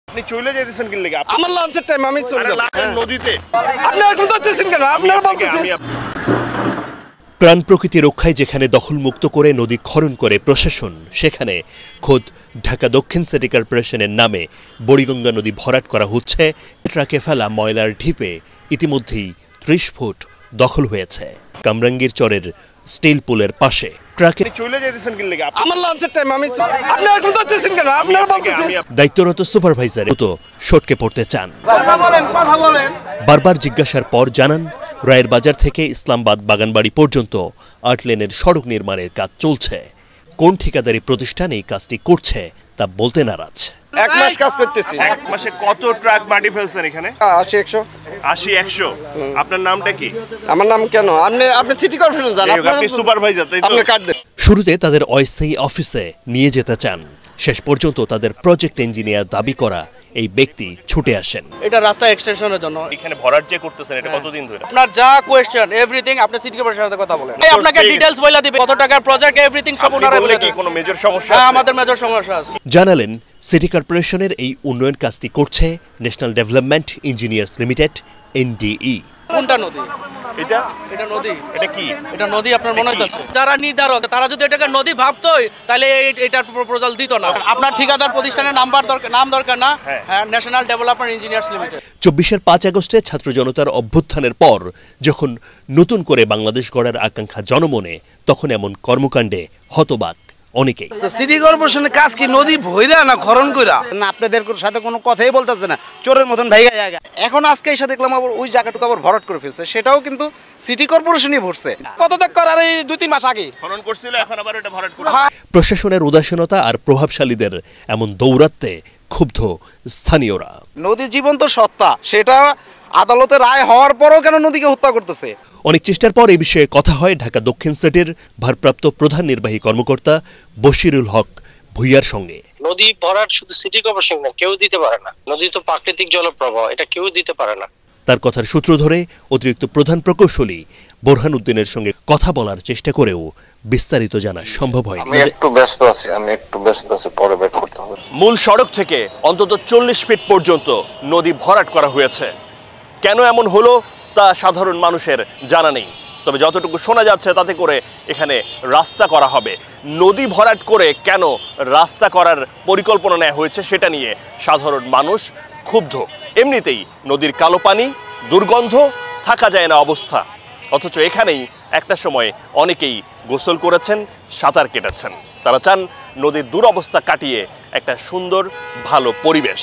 আপনি চলে যাইতেছেন কি লাগি? আমার লাঞ্চের টাইম, আমি চলে যাব নদীতে। আপনি এখন ধরতেছেন কেন? আপনারা বলতেছেন। প্রাণ প্রকৃতি রক্ষায় যেখানে দখলমুক্ত করে নদী খনন করে প্রশাসন, সেখানে খোদ ঢাকা দক্ষিণ সিটি কর্পোরেশনের নামে বুড়িগঙ্গা নদী ভরাট করা হচ্ছে। ট্রাকে ফেলা ময়লার ঢিপে ইতিমধ্যেই 30 ফুট দখল হয়েছে। কামরাঙ্গীর চরের স্টিল পুলের পাশে ট্রাকে চলে যাইতেছেন কি লাগি? আমার লাঞ্চের টাইম, আমি আপনারা এখন ধরতেছেন কেন? আপনারা বলতেছেন। দায়িত্বরত সুপারভাইজার তো সটকে পড়তে চান। কথা বলেন। বারবার জিজ্ঞাসার পর জানান, রায়ের বাজার থেকে ইসলামবাদ বাগানবাড়ি পর্যন্ত 8 লেনের সড়ক নির্মাণের কাজ চলছে। কোন ঠিকাদারি প্রতিষ্ঠান এই কাজটি করছে তা বলতে নারাজ। 1 মাস কাজ করতেছি। 1 মাসে কত ট্রাক মাটি ফেলছেন এখানে? 80-100। 80-100। আপনার নামটা কি? আমার নাম কেন? আপনি সিটি কর্পোরেশন জান, আপনি সুপারভাইজার, তাই তো? আপনি কাট দেন। শুরুতে তাদের অস্থায়ী অফিসে নিয়ে যেতে চান। শেষ পর্যন্ত তাদের প্রজেক্ট ইঞ্জিনিয়ার দাবি করা এই ব্যক্তি ছুটে আসেন। এটা রাস্তা এক্সটেনশনের জন্য। এখানে ভরাট যে করতেছেন এটা কতদিন ধরে? আপনার যা কোয়েশ্চেন এভরিথিং আপনি সিটি কর্পোরেশনের সাথে কথা বলেন। আপনাকে ডিটেইলস বলে দিবে, কত টাকার প্রজেক্ট এভরিথিং সব ওনারা বলে কি দিবে। কোনো মেজর সমস্যা হ্যাঁ, আছে? আমাদের মেজর সমস্যা আছে। জানালেন, সিটি কর্পোরেশনের এই উন্নয়ন কাজটি করছে national development engineers limited, NDE। কোনটা নদী? এটা নদী। এটা কি? এটা নদী আপনার মনে হইতাছে? যারা নির্ধারক তারা যদি এটাকে নদী ভাবতোই তাহলে এটার প্রপোজাল দিত না। আপনার ঠিকাদার প্রতিষ্ঠানের নাম দরকার না? হ্যাঁ, ন্যাশনাল ডেভেলপমেন্ট ইঞ্জিনিয়ার্স লিমিটেড। 24-এর 5 আগস্টে ছাত্র জনতার অভ্যুত্থানের পর যখন নতুন করে বাংলাদেশ গড়ার আকাঙ্ক্ষা জনমনে, তখন এমন কর্মকাণ্ডে হতবাক অনেকেই। সিটি কর্পোরেশনের কাজ কি নদী ভইরা না খনন কইরা? না, আপনাদের সাথে কোনো কথাই বলতেছে না, চোরের মতন ভাইগা জায়গা। এখন আজকে এসে দেখলাম আবার ওই জায়গাটুকু আবার ভরাট করে ফেলছে, সেটাও কিন্তু সিটি কর্পোরেশনই ভরছে। পদত্যাগ করার এই 2-3 মাস আগে খনন করছিল, এখন আবার এটা ভরাট করে। প্রশাসনের উদাসীনতা আর প্রভাবশালীদের এমন দৌরাত্ম্যে ক্ষুব্ধ স্থানীয়রা। নদী জীবন্ত সত্তা, সেটা আদালতে রায় হওয়ার পরও কেন নদীকে হত্যা করতেছে? অনেক চেষ্টার পর এই বিষয়ে কথা হয় ঢাকা দক্ষিণ সিটির ভারপ্রাপ্ত প্রধান নির্বাহী কর্মকর্তা বশিরুল হক ভুইয়ার সঙ্গে। নদী ভরাট শুধু সিটি কর্পোরেশন না, কেউ দিতে পারে না। নদী তো প্রাকৃতিক জলপ্রবাহ, এটা কেউ দিতে পারে না। তার কথার সূত্র ধরে অতিরিক্ত প্রধান প্রকৌশলী বোরহান উদ্দিনের সঙ্গে কথা বলার চেষ্টা করেও বিস্তারিত জানা সম্ভব হয়। আমি একটু ব্যস্ত আছি, পরে ব্যাক করতে হবে। মূল সড়ক থেকে অন্তত 40 ফিট পর্যন্ত নদী ভরাট করা হয়েছে। কেন এমন হলো তা সাধারণ মানুষের জানা নেই, তবে যতটুকু শোনা যাচ্ছে তাতে করে এখানে রাস্তা করা হবে। নদী ভরাট করে কেন রাস্তা করার পরিকল্পনা নেওয়া হয়েছে সেটা নিয়ে সাধারণ মানুষ ক্ষুব্ধ। এমনিতেই নদীর কালো পানি, দুর্গন্ধ, থাকা যায় না অবস্থা, অথচ এখানেই একটা সময় অনেকেই গোসল করেছেন, সাঁতার কেটেছেন। তারা চান নদীর দুরবস্থা কাটিয়ে একটা সুন্দর ভালো পরিবেশ।